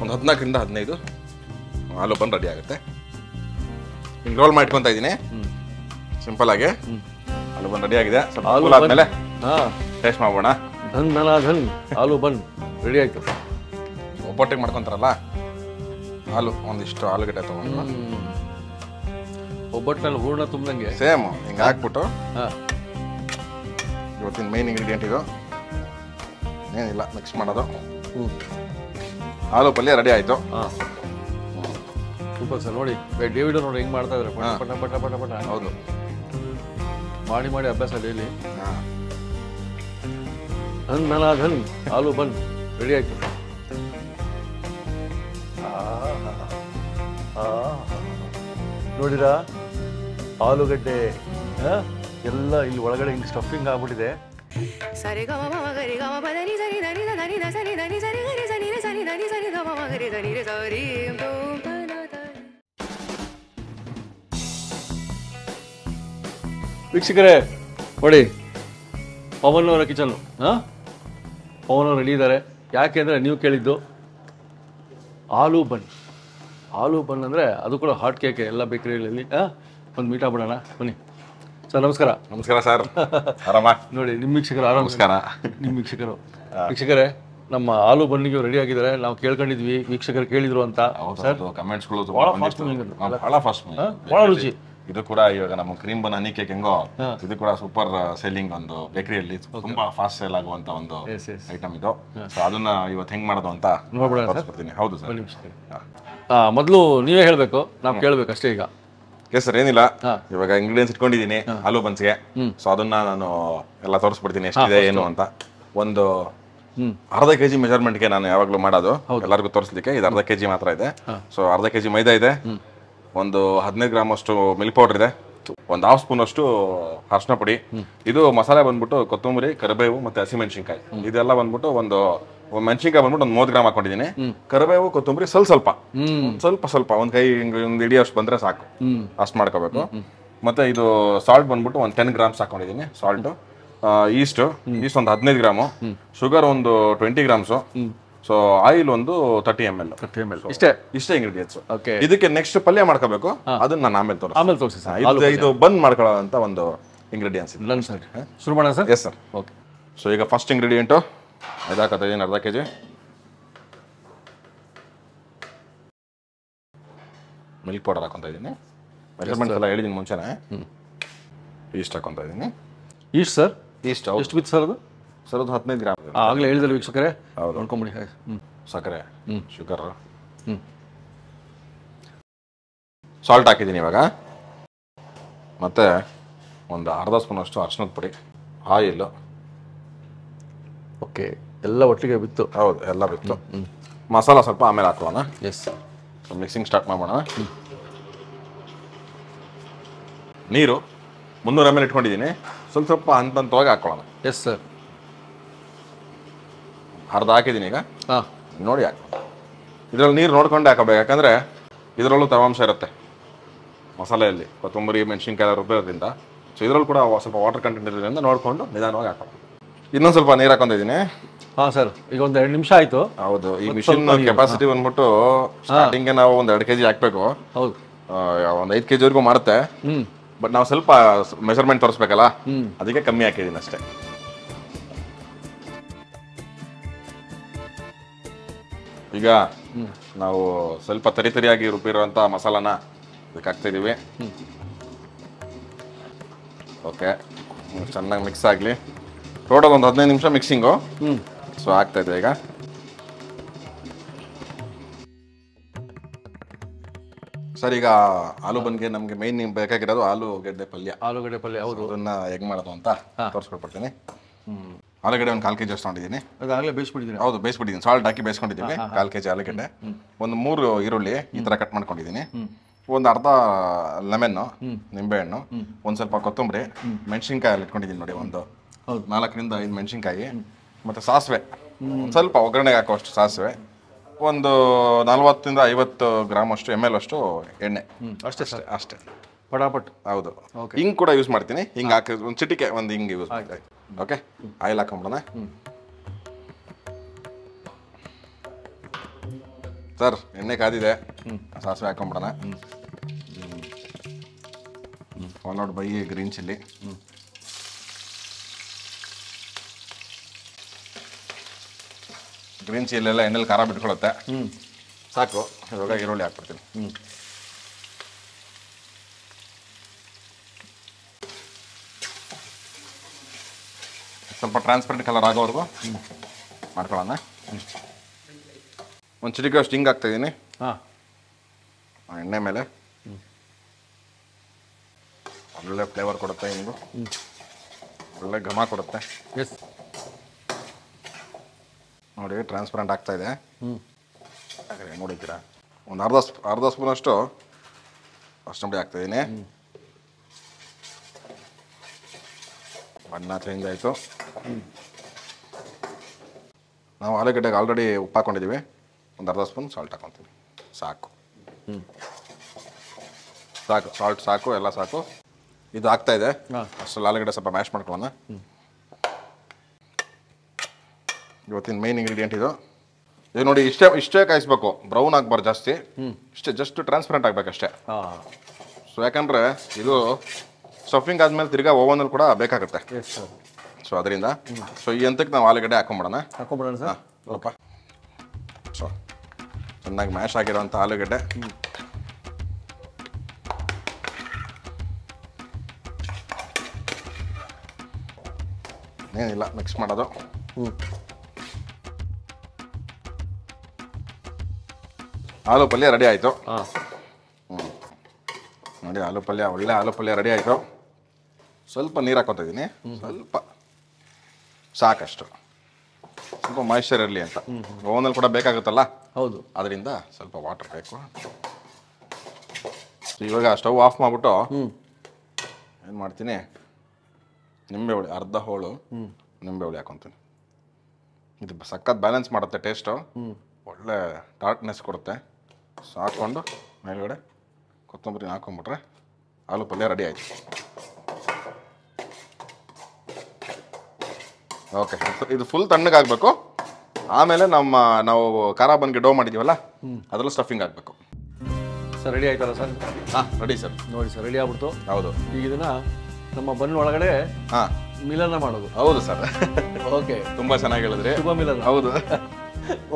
ಒಂದು 14 ರಿಂದ 15 ಆಲೂ ಬನ್ ರೆಡಿ ಆಗುತ್ತೆ. ಹಿಂಗೆ ರೋಲ್ ಮಾಡ್ಕೊತಾ ಇದ್ದೀನಿ ಸಿಂಪಲ್ ಆಗಿ. ಆಲೂ ಬನ್ ರೆಡಿ ಆಗಿದೆ. ಸ್ವಲ್ಪ ಆದ್ಮೇಲೆ ಟೇಸ್ಟ್ ಮಾಡೋಣ. ಧನ್ ಆಲೂ ಬನ್ ರೆಡಿ ಆಯ್ತು. ಒಬ್ಬಟ್ಟಿಗೆ ಮಾಡ್ಕೊತಾರಲ್ಲ ಹಾಲು, ಒಂದಿಷ್ಟು ಆಲೂಗಡ್ಡೆ ತೊಗೊಂಡು ಒಬ್ಬಟ್ಟಿನಲ್ಲಿ ಹೂರ್ಣ ತುಂಬ್ದಂಗೆ ಸೇಮ್ ಹಿಂಗೆ ಹಾಕ್ಬಿಟ್ಟು, ಇವತ್ತಿನ ಮೇನ್ ಇಂಗ್ರೀಡಿಯೆಂಟ್ ಇದು, ಏನಿಲ್ಲ ಮಿಕ್ಸ್ ಮಾಡೋದು. ಆಲೂ ಪಲ್ಯ ರೆಡಿ ಆಯಿತು. Super sir. ನೋಡಿ ಡೇವಿಡ್ ನೋಡಿ ಹೆಂಗೆ ಮಾಡ್ತಾ ಇದ್ದಾರೆ, ಪಟ ಪಟ ಪಟ ಪಟ. ಹೌದು, ಮಾಡಿ ಅಭ್ಯಾಸ ಡೈಲಿ. ಧನ್ ಆಲೂ ಬನ್ ರೆಡಿ ಆಯ್ತು. ನೋಡಿರಾ ಆಲೂಗಡ್ಡೆ ಎಲ್ಲ ಇಲ್ಲಿ ಒಳಗಡೆ ಹಿಂಗೆ ಸ್ಟಫಿಂಗ್ ಆಗ್ಬಿಟ್ಟಿದೆ. ವೀಕ್ಷಕರೇ ನೋಡಿ, ಪವನ್ ಅವರ ಕಿಚನ್. ಪವನ್ ಅವರು ರೆಡಿ ಇದ್ದಾರೆ. ಯಾಕೆಂದರೆ ನೀವು ಕೇಳಿದ್ದು ಆಲೂ ಬನ್. ಆಲೂ ಬನ್ ಅಂದರೆ ಅದು ಕೂಡ ಹಾಟ್ ಕೇಕ್ ಎಲ್ಲ ಬೇಕರಿಗಳಲ್ಲಿ. ಒಂದು ಮೀಟ್ ಆಗ್ಬಿಡೋಣ ಬನ್ನಿ. ಸರ್ ನಮಸ್ಕಾರ. ನಮಸ್ಕಾರ ಸರ್, ಆರಾಮ? ನೋಡಿ ನಿಮ್ಮ ವೀಕ್ಷಕರು ಆರಾಮ. ನಮಸ್ಕಾರ. ನಿಮ್ಮ ವೀಕ್ಷಕರೇ ನಮ್ಮ ಆಲೂ ಬನ್ನಿಗೆ ರೆಡಿ ಆಗಿದ್ದಾರೆ. ನಾವು ಕೇಳ್ಕೊಂಡಿದ್ವಿ, ವೀಕ್ಷಕರು ಕೇಳಿದ್ರು ಅಂತ. ಸರ್ ಕಮೆಂಟ್ಸ್ಗಳು ಭಾಳ ಫಾಸ್ಟ್, ಭಾಳ ರುಚಿ. ಇದು ಕೂಡ ಇವಾಗ ನಮ್ಮ ಕ್ರೀಮ್ ಬನ್ ಹನಿ ಕೇಕ್ ಹೆಂಗೋ, ಇದು ಕೂಡ ಸೂಪರ್ ಸೇಲಿಂಗ್ ಒಂದು ಬೇಕರಿಯಲ್ಲಿ ತುಂಬಾ ಫಾಸ್ಟ್ ಸೇಲ್ ಆಗುವಂತ ಒಂದು ಐಟಮ್ ಇದು. ಸೊ ಅದನ್ನ ಇವತ್ತು ಹೆಂಗ್ ಮಾಡೋದು ಅಂತ ನೋಡ್ಬಿಡ್ತೀನಿ. ಹೌದು ಸರ್. ಮೊದಲು ನೀವೇ ಹೇಳ್ಬೇಕು, ನಾವು ಕೇಳ್ಬೇಕು ಅಷ್ಟೇ. ಈಗ ಸರ್ ಏನಿಲ್ಲ, ಇವಾಗ ಇಂಗ್ರೀಡಿಯೆಂಟ್ಸ್ ಇಟ್ಕೊಂಡಿದ್ದೀನಿ ಆಲೂ ಬನ್ಸ್ಗೆ. ಸೊ ಅದನ್ನ ನಾನು ಎಲ್ಲ ತೋರಿಸ್ಬಿಡ್ತೀನಿ ಎಷ್ಟಿದೆ ಏನು ಅಂತ. ಒಂದು ಅರ್ಧ ಕೆಜಿ ಮೆಜರ್ಮೆಂಟ್ಗೆ ನಾನು ಯಾವಾಗಲೂ ಮಾಡೋದು ಎಲ್ಲರಿಗೂ ತೋರಿಸ್ಲಿಕ್ಕೆ. ಇದು ಅರ್ಧ ಕೆಜಿ ಮಾತ್ರ ಇದೆ. ಸೊ ಅರ್ಧ ಕೆಜಿ ಮೈದಾ ಇದೆ, ಒಂದು 15 ಗ್ರಾಮ್ ಅಷ್ಟು ಮಿಲ್ಕ್ ಪೌಡರ್ ಇದೆ, ಒಂದು ½ ಸ್ಪೂನ್ ಅಷ್ಟು ಅರಿಶಿನ ಪುಡಿ. ಇದು ಮಸಾಲೆ ಬಂದ್ಬಿಟ್ಟು ಕೊತ್ತಂಬರಿ, ಕರಿಬೇವು ಮತ್ತೆ ಹಸಿಮೆಣಸಿನ್ಕಾಯಿ. ಇದೆಲ್ಲ ಬಂದ್ಬಿಟ್ಟು ಒಂದು ಮೆಣಸಿನ್ಕಾಯಿ ಬಂದ್ಬಿಟ್ಟು ಒಂದು 30 ಗ್ರಾಮ್ ಹಾಕೊಂಡಿದ್ದೀನಿ. ಕರಿಬೇವು, ಕೊತ್ತಂಬರಿ ಸ್ವಲ್ಪ ಒಂದು ಕೈ ಒಂದು ಇಡೀ ಅಷ್ಟು ಬಂದ್ರೆ ಸಾಕು, ಅಷ್ಟು ಮಾಡ್ಕೋಬೇಕು. ಮತ್ತೆ ಇದು ಸಾಲ್ಟ್ ಬಂದ್ಬಿಟ್ಟು ಒಂದು 10 ಗ್ರಾಮ್ಸ್ ಹಾಕೊಂಡಿದ್ದೀನಿ ಸಾಲ್ಟ್. ಈಸ್ಟ್ ಒಂದು 15 ಗ್ರಾಮು, ಶುಗರ್ ಒಂದು 20 ಗ್ರಾಮ್ಸು. ಸೊ ಆಯಿಲ್ ಒಂದು 30 ml. ಇಷ್ಟೇ ಇಂಗ್ರೀಡಿಯೆಂಟ್ಸ್. ಇದಕ್ಕೆ ನೆಕ್ಸ್ಟ್ ಪಲ್ಯ ಮಾಡ್ಕೋಬೇಕು, ಅದನ್ನ ನಾನು ಆಮೇಲೆ ತೋರಿಸಿ. ಇದು ಬಂದ್ ಮಾಡ್ಕೊಳ್ಳೋ ಅಂತ ಒಂದು ಇಂಗ್ರೀಡಿಯೆಂಟ್ಸ್. ಶುರು ಮಾಡೋಣ sir? Yes sir. Okay. So ಈಗ ಫಸ್ಟ್ ಇಂಗ್ರೀಡಿಯೆಂಟು ಇದಾಕತ್ತಾ ಇದ್ದೀನಿ, ಅರ್ಧ ಕೆಜಿ ಮಿಲ್ಕ್ ಪೌಡರ್ ಹಾಕೊಂತ ಇದ್ದೀನಿ. ಮೆಜರ್ಮೆಂಟ್ಸ್ ಎಲ್ಲ ಹೇಳಿದ್ದೀನಿ ಮುಂಚೆನೆ. ಈಸ್ಟ್ ಹಾಕೊಂತ ಇದ್ದೀನಿ. East sir? ಈಸ್ಟ್ ಎಷ್ಟು ಬಿತ್ತು ಸರ್ ಅದು? ಸರ್ ಅದು 15 ಗ್ರಾಮ್. ಆಗಲೇ ಹೇಳಿದಲ್ಲಿ ವೀಕ್ಷಕರೇ, ನೋಡ್ಕೊಂಬಿಡಿ. ಸಕ್ಕರೆ, ಶುಗರ್, ಸಾಲ್ಟ್ ಹಾಕಿದ್ದೀನಿ ಇವಾಗ. ಮತ್ತೆ ಒಂದು ಅರ್ಧ ಸ್ಪೂನ್ ಅಷ್ಟು ಅರಿಶಿನದ ಪುಡಿ, ಆಯಿಲ್. ಓಕೆ, ಎಲ್ಲ ಒಟ್ಟಿಗೆ ಬಿತ್ತು? ಹೌದು, ಎಲ್ಲ ಬಿತ್ತು. ಮಸಾಲ ಸ್ವಲ್ಪ ಆಮೇಲೆ ಹಾಕೋಣ. ಎಸ್. ಮಿಕ್ಸಿಂಗ್ ಸ್ಟಾರ್ಟ್ ಮಾಡೋಣ. ನೀರು 300 ml ಇಟ್ಕೊಂಡಿದ್ದೀನಿ. ಸ್ವಲ್ಪ ಹಂತವಾಗಿ ಹಾಕೊಳ್ಳೋಣ. Yes sir. ಅರ್ಧ ಹಾಕಿದ್ದೀನಿ ಈಗ. ನೋಡಿ ಹಾಕಿ. ಇದರಲ್ಲಿ ನೀರು ನೋಡ್ಕೊಂಡೆ ಹಾಕಬೇಕು, ಯಾಕಂದರೆ ಇದರಲ್ಲೂ ತೇವಾಂಶ ಇರುತ್ತೆ ಮಸಾಲೆಯಲ್ಲಿ, ಕೊತ್ತಂಬರಿ ಮೆಣಸಿನ್ಕಾಯಿ ರುಬ್ಬಿರೋದ್ರಿಂದ. ಸೊ ಇದರಲ್ಲೂ ಕೂಡ ಸ್ವಲ್ಪ ವಾಟರ್ ಕಂಟೆಂಟ್ ಇರೋದ್ರಿಂದ ನೋಡಿಕೊಂಡು ನಿಧಾನವಾಗಿ ಹಾಕೋಣ. ಇನ್ನೊಂದು ಸ್ವಲ್ಪ ನೀರು ಹಾಕೊಂಡಿದ್ದೀನಿ. ಸರ್ ಈಗ ಒಂದು 2 ನಿಮಿಷ ಆಯಿತು. ಹೌದು, ಈ ಮಿಷಿನ್ ಕೆಪಾಸಿಟಿ ಬಂದ್ಬಿಟ್ಟು ಸ್ಟಾರ್ಟಿಂಗ್ಗೆ ನಾವು ಒಂದು 2 kg ಹಾಕಬೇಕು. ಹೌದು, ಒಂದು 5 kg ವರೆಗೂ ಮಾಡುತ್ತೆ. ಬಟ್ ನಾವು ಸ್ವಲ್ಪ ಮೆಜರ್ಮೆಂಟ್ ತೋರಿಸ್ಬೇಕಲ್ಲ, ಅದಕ್ಕೆ ಕಮ್ಮಿ ಹಾಕಿದ್ದೀನಿ ಅಷ್ಟೇ. ಈಗ ನಾವು ಸ್ವಲ್ಪ ತರಿಯಾಗಿ ರುಬ್ಬಿರುವಂಥ ಮಸಾಲಾನ ಇದಕ್ಕೆ ಹಾಕ್ತಿದ್ದೀವಿ. ಓಕೆ, ಚೆನ್ನಾಗಿ ಮಿಕ್ಸ್ ಆಗಲಿ. ಟೋಟಲ್ ಒಂದು 15 ನಿಮಿಷ ಮಿಕ್ಸಿಂಗು. ಸೊ ಆಗ್ತಾ ಇದೆ ಈಗ. ಸರ್ ಈಗ ಆಲೂ ಬನ್ಗೆ ನಮಗೆ ಮೇನ್ ಬೇಕಾಗಿರೋದು ಆಲೂಗಡ್ಡೆ ಪಲ್ಯ. ಹೌದು, ಅದನ್ನ ಹೇಗೆ ಮಾಡೋದು ಅಂತ ತೋರಿಸ್ಕೊಡ್ತೀನಿ. ಆಲೂಗಡ್ಡೆ ಒಂದು 1/4 kg ಅಷ್ಟು ತೊಗೊಂಡಿದ್ದೀನಿ. ಅದಾಗಲೇ ಬೇಯಿಸ್ಬಿಟ್ಟಿದ್ದೀನಿ. ಹೌದು, ಬೇಯಿಸ್ಬಿಟ್ಟಿದ್ದೀನಿ. ಸಾಲ್ಟ್ ಹಾಕಿ ಬೇಯಿಸ್ಕೊಂಡಿದ್ದೀವಿ. 1/4 kg ಆಲೂಗಡ್ಡೆ. ಒಂದು 3 ಈರುಳ್ಳಿ ಈ ಥರ ಕಟ್ ಮಾಡ್ಕೊಂಡಿದ್ದೀನಿ. ಒಂದು ಅರ್ಧ ಲೆಮನ್ನು, ನಿಂಬೆಹಣ್ಣು, ಒಂದು ಸ್ವಲ್ಪ ಕೊತ್ತಂಬರಿ, ಮೆಣಸಿನ್ಕಾಯಿ ಅಲ್ಲಿ ಇಟ್ಕೊಂಡಿದ್ದೀನಿ ನೋಡಿ, ಒಂದು 4 ರಿಂದ 5 ಮೆಣಸಿನ್ಕಾಯಿ, ಮತ್ತು ಸಾಸಿವೆ, ಸ್ವಲ್ಪ ಒಗ್ಗರಣೆಗೆ ಹಾಕುವಷ್ಟು ಸಾಸಿವೆ, ಒಂದು 40 ರಿಂದ 50 ಗ್ರಾಮ್ ಅಷ್ಟು ml ಅಷ್ಟು ಎಣ್ಣೆ. ಅಷ್ಟೇ ಪಟಾಪಟ್. ಹೌದು, ಹಿಂಗೆ ಕೂಡ ಯೂಸ್ ಮಾಡ್ತೀನಿ. ಹಿಂಗೆ ಹಾಕಿ ಒಂದು ಚಿಟಿಕೆ ಒಂದು ಹಿಂಗೆ ಯೂಸ್ ಮಾಡ್ತೀನಿ. Okay, oil ಹಾಕೊಂಬಿಡೋಣ. ಸರ್ ಎಣ್ಣೆ ಕಾದಿದೆ, ಸಾಸಿವೆ ಹಾಕೊಂಬಿಡೋಣ. Followed by green chilli. Green chilli ಎಲ್ಲ ಎಣ್ಣೆಲಿ ಖಾರ ಬಿಟ್ಕೊಳುತ್ತೆ. ಸಾಕು. ಇವಾಗ ಈರುಳ್ಳಿ ಹಾಕ್ಬಿಡ್ತೀನಿ. ಸ್ವಲ್ಪ ಟ್ರಾನ್ಸ್ಪರೆಂಟ್ ಕಲರ್ ಆಗೋವರೆಗೂ ಮಾಡ್ಕೊಳ್ಳೋಣ. ಒಂದು ಚಿಟಿಕೆ ಸ್ಟಿಂಗ್ ಹಾಕ್ತಾಯಿದ್ದೀನಿ ಎಣ್ಣೆ ಮೇಲೆ. ಒಳ್ಳೆ ಫ್ಲೇವರ್ ಕೊಡುತ್ತೆ, ಹಿಂಗು ಒಳ್ಳೆ ಘಮ ಕೊಡುತ್ತೆ. ಎಸ್ ನೋಡಿ ಟ್ರಾನ್ಸ್ಪರೆಂಟ್ ಆಗ್ತಾ ಇದೆ. ಹಾಗಾದ್ರೆ ನೋಡಿದ್ದೀರಾ, ಒಂದು ಅರ್ಧ ಸ್ಪೂನಷ್ಟು ಅಷ್ಟಂಬಡಿ ಹಾಕ್ತಾಯಿದ್ದೀನಿ. ಬಣ್ಣ ಚೇಂಜ್ ಆಯಿತು. ನಾವು ಆಲೂಗಡ್ಡೆಗೆ ಆಲ್ರೆಡಿ ಉಪ್ಪು ಹಾಕ್ಕೊಂಡಿದ್ದೀವಿ. ಒಂದು ಅರ್ಧ ಸ್ಪೂನ್ ಸಾಲ್ಟ್ ಹಾಕ್ಕೊತೀವಿ. ಸಾಕು ಸಾಕು ಸಾಲ್ಟ್ ಸಾಕು, ಎಲ್ಲ ಸಾಕು. ಇದು ಆಗ್ತಾ ಇದೆ. ಅಷ್ಟರಲ್ಲಿ ಆಲೂಗಡ್ಡೆ ಸ್ವಲ್ಪ ಮ್ಯಾಶ್ ಮಾಡ್ಕೊಳ್ಳೋಣ. ಇವತ್ತಿನ ಮೇನ್ ಇಂಗ್ರೀಡಿಯೆಂಟ್ ಇದು ನೋಡಿ. ಇಷ್ಟೇ ಕಾಯಿಸ್ಬೇಕು, ಬ್ರೌನ್ ಆಗಬಾರ್ದು ಜಾಸ್ತಿ. ಇಷ್ಟೇ, ಜಸ್ಟ್ ಟ್ರಾನ್ಸ್ಪರೆಂಟ್ ಆಗಬೇಕಷ್ಟೇ. ಸೊ ಯಾಕಂದರೆ ಇದು ಸ್ಟಫಿಂಗ್ ಆದಮೇಲೆ ತಿರ್ಗಾ ಓವನಲ್ಲಿ ಕೂಡ ಬೇಕಾಗುತ್ತೆ. ಸೊ ಅದರಿಂದ ಈ ಹಂತಕ್ಕೆ ನಾವು ಆಲೂಗಡ್ಡೆ ಹಾಕೊಂಬಿಡೋಣ ಸರ್. ಸ್ವಲ್ಪ ಸೊ ಚೆನ್ನಾಗಿ ಮ್ಯಾಶ್ ಆಗಿರೋಂಥ ಆಲೂಗಡ್ಡೆ. ಏನಿಲ್ಲ, ಮಿಕ್ಸ್ ಮಾಡೋದು. ಆಲೂ ಪಲ್ಯ ರೆಡಿ ಆಯಿತು. ನೋಡಿ ಆಲೂ ಪಲ್ಯ, ಒಳ್ಳೆ ಆಲೂ ಪಲ್ಯ ರೆಡಿ ಆಯಿತು. ಸ್ವಲ್ಪ ನೀರು ಹಾಕೋತಾ ಇದ್ದೀನಿ, ಸ್ವಲ್ಪ ಸಾಕಷ್ಟು. ಸ್ವಲ್ಪ ಮಾಯಿಶ್ಚರ್ ಇರಲಿ ಅಂತ. ಓವನಲ್ಲಿ ಕೂಡ ಬೇಕಾಗುತ್ತಲ್ಲ, ಹೌದು, ಅದರಿಂದ ಸ್ವಲ್ಪ ವಾಟರ್ ಬೇಕು. ಇವಾಗ ಸ್ಟವ್ ಆಫ್ ಮಾಡಿಬಿಟ್ಟು ಏನು ಮಾಡ್ತೀನಿ, ನಿಂಬೆ ಹುಳಿ ಅರ್ಧ ಹೋಳು ನಿಂಬೆ ಹುಳಿ ಹಾಕೊತೀನಿ. ಇದು ಸಖತ್ ಬ್ಯಾಲೆನ್ಸ್ ಮಾಡುತ್ತೆ ಟೇಸ್ಟು, ಒಳ್ಳೆ ಟಾರ್ಟ್ನೆಸ್ ಕೊಡುತ್ತೆ. ಹಾಕ್ಕೊಂಡು ಮೇಲ್ಗಡೆ ಕೊತ್ತಂಬರಿ ಹಾಕೊಂಬಿಟ್ರೆ ಆಲೂ ಪಲ್ಯ ರೆಡಿ ಆಯಿತು. ಓಕೆ, ಇದು ಫುಲ್ ತಣ್ಣಗಾಗಬೇಕು. ಆಮೇಲೆ ನಾವು ಖಾರ ಬನ್ಗೆ ಡೋ ಮಾಡಿದ್ದೀವಲ್ಲ, ಅದರಲ್ಲೂ ಸ್ಟಫಿಂಗ್ ಆಗಬೇಕು. ಸರ್ ರೆಡಿ ಆಯ್ತಲ್ಲ ಸರ್? Ready sir. ನೋಡಿ ಸರ್, ರೆಡಿ ಆಗ್ಬಿಡ್ತು. ಹೌದು, ಈಗ ಇದನ್ನು ನಮ್ಮ ಬನ್ ಒಳಗಡೆ ಮಿಲನ ಮಾಡೋದು. ಹೌದು ಸರ್. ಓಕೆ, ತುಂಬ ಚೆನ್ನಾಗಿ ಹೇಳಿದ್ರಿ. ಶುಭ ಮಿಲನ. ಹೌದು.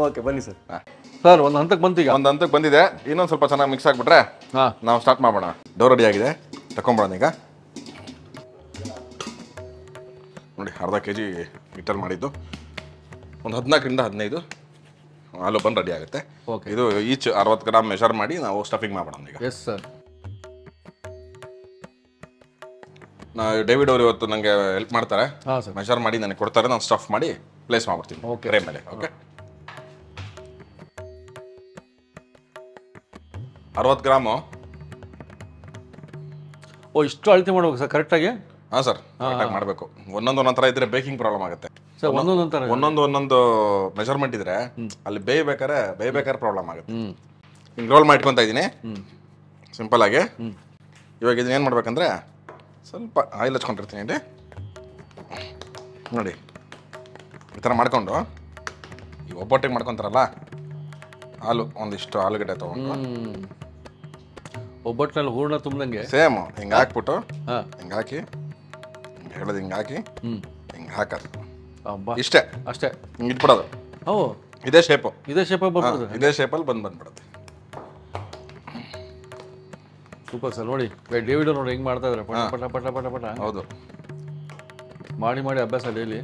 ಓಕೆ, ಬನ್ನಿ ಸರ್. ಸರ್ ಒಂದು ಹಂತಕ್ಕೆ ಬಂತು. ಈಗ ಒಂದು ಹಂತಕ್ಕೆ ಬಂದಿದೆ. ಇನ್ನೊಂದು ಸ್ವಲ್ಪ ಚೆನ್ನಾಗಿ ಮಿಕ್ಸ್ ಆಗಿಬಿಟ್ರೆ ನಾವು ಸ್ಟಾರ್ಟ್ ಮಾಡೋಣ. ಡೋ ರೆಡಿ ಆಗಿದೆ, ತಗೊಂಬಿಡೋಣ ಈಗ. ನೋಡಿ, ಅರ್ಧ kg ಹಿಟ್ಟಲ್ಲಿ ಮಾಡಿದ್ದು ಒಂದು 14ರಿಂದ 15 ಆಲೂ ಬನ್ ರೆಡಿ ಆಗುತ್ತೆ. ಓಕೆ, ಇದು ಈಚ್ 60 ಗ್ರಾಮ್ ಮೆಷರ್ ಮಾಡಿ ನಾವು ಸ್ಟಫಿಂಗ್ ಮಾಡೋಣ ಈಗ. Yes sir. ಡೇವಿಡ್ ಅವರು ಇವತ್ತು ನನಗೆ ಹೆಲ್ಪ್ ಮಾಡ್ತಾರೆ. ಸರ್, ಮೆಷರ್ ಮಾಡಿ ನನಗೆ ಕೊಡ್ತಾರೆ, ನಾನು ಸ್ಟಫ್ ಮಾಡಿ ಪ್ಲೇಸ್ ಮಾಡ್ಬಿಡ್ತೀನಿ ಟ್ರೇ ಮೇಲೆ. Okay, 60 gram. ಇಷ್ಟು ಅಳತೆ ಮಾಡ್ಬೇಕು ಸರ್ ಕರೆಕ್ಟಾಗಿ? ಹಾಂ ಸರ್, ಕರೆಕ್ಟಾಗಿ ಮಾಡಬೇಕು. ಒಂದೊಂದು ಥರ ಇದ್ರೆ ಬೇಕಿಂಗ್ ಪ್ರಾಬ್ಲಮ್ ಆಗುತ್ತೆ ಸರ್. ಒಂದೊಂದು ಮೆಷರ್ಮೆಂಟ್ ಇದ್ರೆ ಅಲ್ಲಿ ಬೇಯಬೇಕಾದ್ರೆ ಪ್ರಾಬ್ಲಮ್ ಆಗುತ್ತೆ. ಹಿಂಗೆ ರೋಲ್ ಮಾಡ್ಕೊತಾ ಇದ್ದೀನಿ ಸಿಂಪಲ್ ಆಗಿ. ಇವಾಗ ಇದನ್ನ ಏನು ಮಾಡ್ಬೇಕಂದ್ರೆ ಸ್ವಲ್ಪ ಆಯಿಲ್ ಹಚ್ಕೊಂಡಿರ್ತೀನಿ ಇಲ್ಲಿ. ನೋಡಿ, ಈ ಥರ ಮಾಡ್ಕೊಂಡು ಈ ಒಬ್ಬಟ್ಟಿಗೆ ಮಾಡ್ಕೊತಾರಲ್ಲ, ಒಂದಿಷ್ಟು ಆಲೂಗಡ್ಡೆ ತೊಗೊಂಡು ಒಬ್ಬಟ್ಟಿನಲ್ಲಿ ಹೂರ್ಣ ತುಂಬ್ದಂಗೆ ಸೇಮ್ ಹಿಂಗೆ ಹಾಕ್ಬಿಟ್ಟು ಹಿಂಗೆ ಹಾಕಿ, ಹೇಳೋದು ಹಿಂಗೆ ಹಾಕಿ, ಹಿಂಗೆ ಹಾಕೋದು. ಇಷ್ಟೇ, ಅಷ್ಟೇ. ಹಿಂಗೆ ಇಟ್ಬಿಡೋದು. ಇದೇ ಶೇಪು, ಇದೇ ಶೇಪಲ್ಲಿ ಬಂದ್ಬಿಡುತ್ತೆ. Super sir. ನೋಡಿ ಡೇವಿಡ್ ನೋಡಿ ಹೆಂಗೆ ಮಾಡ್ತಾ ಇದ್ದಾರೆ, ಪಟ ಪಟ ಪಟ ಪಟ ಪಟ. ಹೌದು, ಮಾಡಿ ಅಭ್ಯಾಸ ಡೈಲಿ.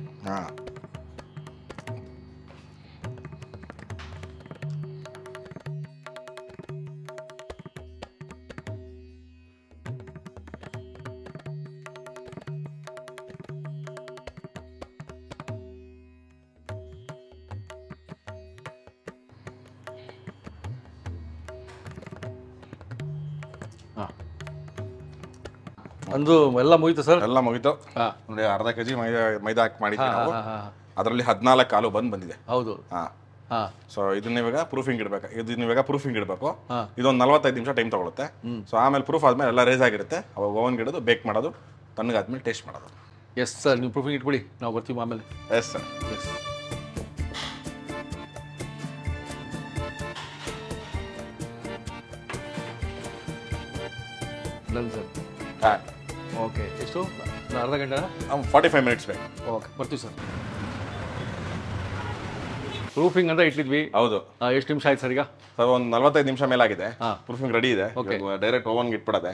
ಅಂದು ಎಲ್ಲ ಮುಗೀತು ಸರ್? ಎಲ್ಲ ಮುಗೀತು. ನೋಡಿ, ಅರ್ಧ kg ಮೈದಾ ಹಾಕಿ ಮಾಡಿದ್ವಿ ನಾವು. ಅದರಲ್ಲಿ 14 ಆಲೂ ಬಂದಿದೆ. ಹೌದು. ಸೊ ಇದನ್ನ ಇವಾಗ ಪ್ರೂಫಿಂಗ್ ಇಡಬೇಕು. ಇದೊಂದು 45 ನಿಮಿಷ ಟೈಮ್ ತಗೊಳುತ್ತೆ. ಸೊ ಆಮೇಲೆ ಪ್ರೂಫ್ ಆದ್ಮೇಲೆ ಎಲ್ಲ ರೇಸ್ ಆಗಿರುತ್ತೆ. ಅವಾಗ ಓವನ್ಗೆ ಇಡೋದು, ಬೇಕ್ ಮಾಡೋದು, ತಣ್ಣಗಾದ್ಮೇಲೆ ಟೇಸ್ಟ್ ಮಾಡೋದು. ಎಸ್ ಸರ್, ನೀವು ಪ್ರೂಫಿಂಗ್ ಇಟ್ಬಿಡಿ, ನಾವು ಬರ್ತೀವಿ ಆಮೇಲೆ. Yes sir. Yes. Done sir. Okay, ಎಷ್ಟು ಅರ್ಧ ಗಂಟೆ 45 ಮಿನಿಟ್ಸ್ ಬೇಕು. ಓಕೆ, ಬರ್ತೀವಿ ಸರ್. ಪ್ರೂಫಿಂಗ್ ಅಂತ ಇಟ್ಟಿದ್ವಿ. ಹೌದು. ಎಷ್ಟು ನಿಮಿಷ ಆಯ್ತು ಸರ್ ಈಗ? ಸರ್ ಒಂದು 45 ನಿಮಿಷ ಮೇಲಾಗಿದೆ. ಪ್ರೂಫಿಂಗ್ ರೆಡಿ ಇದೆ. ಡೈರೆಕ್ಟ್ ಓವನ್ಗೆ ಇಟ್ಬಿಡೋದೆ,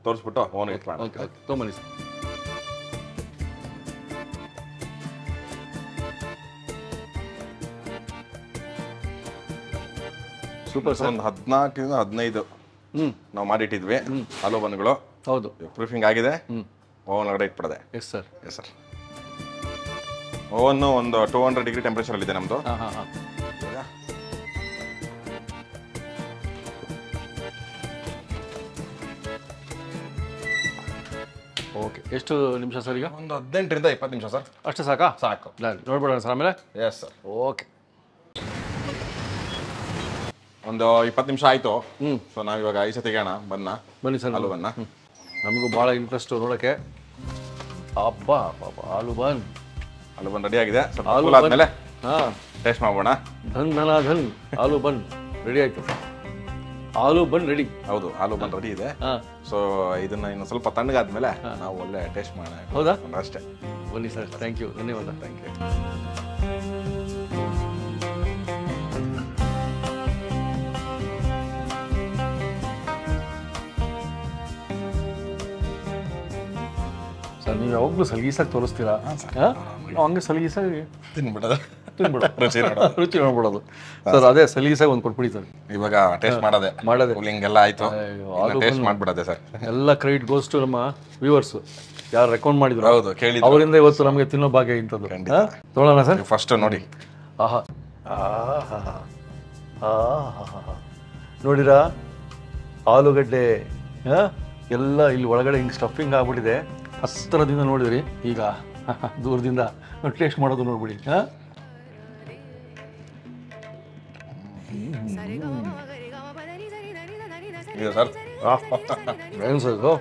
ತೋರಿಸ್ಬಿಟ್ಟು ಓವನ್ಗೆ ಇಟ್ಬಿಡೋಣ. ಓಕೆ, ತೊಗೊಂಬನ್ನಿ ಸರ್. Super sir. ಒಂದು 14 15 ನಾವು ಮಾಡಿಟ್ಟಿದ್ವಿ ಆಲೂ ಬನ್ಗಳು. ಹೌದು, ಪ್ರೂಫಿಂಗ್ ಆಗಿದೆ. ಓವನ್ ಒಳಗಡೆ ಇಟ್ಬಿಡೋದೆ. Yes sir. Yes sir. Oven ಒಂದು 200 ಡಿಗ್ರಿ ಟೆಂಪರೇಚರ್ ಅಲ್ಲಿ ಇದೆ ನಮ್ದು. ಓಕೆ, ಎಷ್ಟು ನಿಮಿಷ ಸರ್ ಈಗ? ಒಂದು 18 ರಿಂದ 20 ನಿಮಿಷ ಸರ್. ಅಷ್ಟೇ ಸಾಕಾ? ಸಾಕು. ನೋಡ್ಬಿಡೋಣ ಸರ್ ಆಮೇಲೆ. Yes sir. ಓಕೆ, ಒಂದು 20 ನಿಮಿಷ ಆಯ್ತು. ಸೊ ನಾವಿವಾಗ ಐಸ ತೆಗೋಣ. ಬನ್ನಿ ಸರ್. ಆಲೂ ಬನ್ನ ನಮಗೂ ಭಾಳ ಇಂಟ್ರೆಸ್ಟ್ ನೋಡೋಕ್ಕೆ. ಅಬ್ಬಾ ಆಲೂ ಬನ್ ರೆಡಿ ಆಗಿದೆ. ಆಲೂ ಆದ್ಮೇಲೆ ಟೇಸ್ಟ್ ಮಾಡೋಣ. ಧನ್ ಆಲೂ ಬನ್ ರೆಡಿ ಆಯ್ತು. ಆಲೂ ಬನ್ ರೆಡಿ. ಹೌದು, ಆಲೂ ಬನ್ ರೆಡಿ ಇದೆ. ಸೊ ಇದನ್ನ ಇನ್ನು ಸ್ವಲ್ಪ ತಣ್ಣಗಾದ್ಮೇಲೆ ನಾವು ಒಳ್ಳೆ ಟೇಸ್ಟ್ ಮಾಡೋಣ. ಹೌದಾ? ಅಷ್ಟೇ. ಬನ್ನಿ ಸರ್. ಥ್ಯಾಂಕ್ ಯು, ಧನ್ಯವಾದ. Thank you. ಸರ್, ನೀವು ಯಾವಾಗಲೂ ಸಲಗೀಸಾಗಿ ತೋರಿಸ್ತೀರಾ? ಹಂಗೆ ಸಲಗೀಸಾಗಿ ತಿನ್ಬಿಡೋದು, ರುಚಿ ನೋಡ್ಬಿಡೋದು. ಸರ್ ಅದೇ ಸಲಗೀಸಾಗಿ ಒಂದು ಕೊಟ್ಬಿಡಿ ಸರ್. ಇವಾಗ ಟೇಸ್ಟ್ ಮಾಡೋದೆ ಕೂಲಿಂಗ್ ಎಲ್ಲ ಆಯ್ತು. ಟೇಸ್ಟ್ ಮಾಡ್ಬಿಡೋದೆ ಸರ್. ಎಲ್ಲ ಕ್ರೆಡಿಟ್ ಗೋಸ್ ಟು ನಮ್ಮ ವ್ಯೂವರ್ಸ್, ಯಾರು ರೆಕಮೆಂಡ್ ಮಾಡಿದ್ರು. ಹೌದು, ಕೇಳಿದ್ರು. ಅವರಿಂದ ಇವತ್ತು ನಮಗೆ ತಿನ್ನೋ ಭಾಗ್ಯ ಇಂಥದ್ದು. ತೊಗೊಳ್ಳೋಣ ಸರ್. ಫಸ್ಟ್ ನೋಡಿ. ಆಹಾ, ನೋಡಿರಾ ಆಲೂಗಡ್ಡೆ ಎಲ್ಲ ಇಲ್ಲಿ ಒಳಗಡೆ ಹಿಂಗೆ ಸ್ಟಫಿಂಗ್ ಆಗ್ಬಿಟ್ಟಿದೆ. ಹತ್ತಿರದಿಂದ ನೋಡಿದ್ರಿ, ಈಗ ದೂರದಿಂದ ಟೇಸ್ಟ್ ಮಾಡೋದು ನೋಡ್ಬಿಡಿ. ಏನು ಸರ್ ಇದು?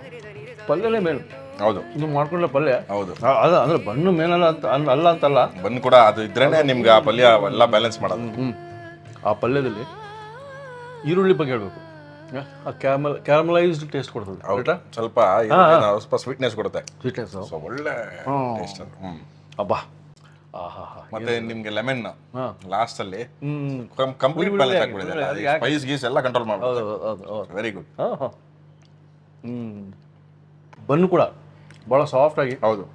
ಪಲ್ಯನೇ ಮೇನು. ಹೌದು, ನೀವು ಮಾಡ್ಕೊಂಡ್ರೆ ಪಲ್ಯ. ಹೌದು, ಅದ ಅಂದ್ರೆ ಬಣ್ಣು ಮೇನಲ್ಲ ಅಂತ ಅಲ್ಲ ಅಂತಲ್ಲ, ಬನ್ ಕೂಡ ಅದು ಇದ್ರೇನೆ ನಿಮ್ಗೆ ಆ ಪಲ್ಯ ಎಲ್ಲ ಬ್ಯಾಲೆನ್ಸ್ ಮಾಡೋದು. ಆ ಪಲ್ಯದಲ್ಲಿ ಈರುಳ್ಳಿ ಬಗ್ಗೆ ಹೇಳ್ಬೇಕು. ಕ್ಯಾರಮಲೈಸ್ಡ್ ಟೇಸ್ಟ್ ಕೊಡ್ತದೆ. ಸ್ವಲ್ಪ ಸ್ವೀಟ್ನೆಸ್ ಕೊಡುತ್ತೆ. ಸ್ವೀಟ್ನೆಸ್ ಒಳ್ಳೆ ಟೇಸ್ಟ್. ಅಬ್ಬಾ. ಮತ್ತೆ ನಿಮ್ಗೆ ಲೆಮನ್ ಲಾಸ್ಟ್ ಅಲ್ಲಿ ಕಂಪ್ಲೀಟ್ ಬ್ಯಾಲೆನ್ಸ್ ಆಗ್ಬಿಟ್ಟಿದೆ. ಸ್ಪೈಸ್ ಗೀಸ್ ಎಲ್ಲ ಕಂಟ್ರೋಲ್ ಮಾಡ್ಬೋದು. Very good. ಬನ್ನು ಕೂಡ ಬಹಳ ಸಾಫ್ಟ್ ಆಗಿ. ಹೌದು,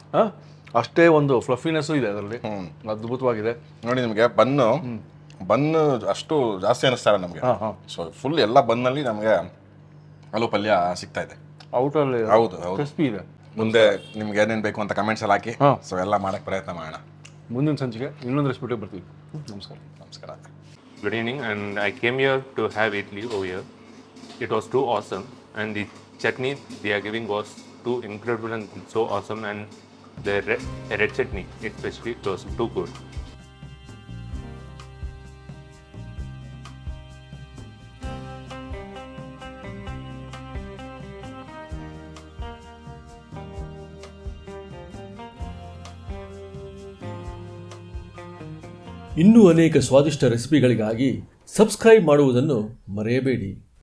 ಅಷ್ಟೇ ಒಂದು ಫ್ಲಫಿನೆಸ್ ಇದೆ ಅದರಲ್ಲಿ. ಅದ್ಭುತವಾಗಿದೆ. ನೋಡಿ, ನಿಮ್ಗೆ ಬನ್ನು ಅಷ್ಟು ಜಾಸ್ತಿ ಅನಿಸ್ತಾರೆ ನಮಗೆ. ಸೊ ಫುಲ್ ಎಲ್ಲ ಬನ್ನಲ್ಲಿ ನಮಗೆ ಆಲೂ ಪಲ್ಯ ಸಿಗ್ತಾ ಇದೆ. ಔಟಲ್ಲಿ ಹೌದು, ಕ್ರಿಸ್ಪಿ ಇದೆ. ಮುಂದೆ ನಿಮ್ಗೆ ಏನೇನು ಬೇಕು ಅಂತ ಕಮೆಂಟ್ಸ್ ಅಲ್ಲಿ ಹಾಕಿ. ಸೊ ಎಲ್ಲ ಮಾಡಕ್ಕೆ ಪ್ರಯತ್ನ ಮಾಡೋಣ. ಮುಂದಿನ ಸಂಚಿಕೆ ಇನ್ನೊಂದು ರೆಸಿಪಿಗೆ ಬರ್ತೀವಿ. ನಮಸ್ಕಾರ. Good evening, and I came here to have idli over here. It was too awesome, and the chutney they are giving was too incredible and so awesome, and the red chutney especially was too good. ಇನ್ನೂ ಅನೇಕ ಸ್ವಾದಿಷ್ಟ ರೆಸಿಪಿಗಳಿಗಾಗಿ subscribe ಮಾಡುವುದನ್ನು ಮರೆಯಬೇಡಿ.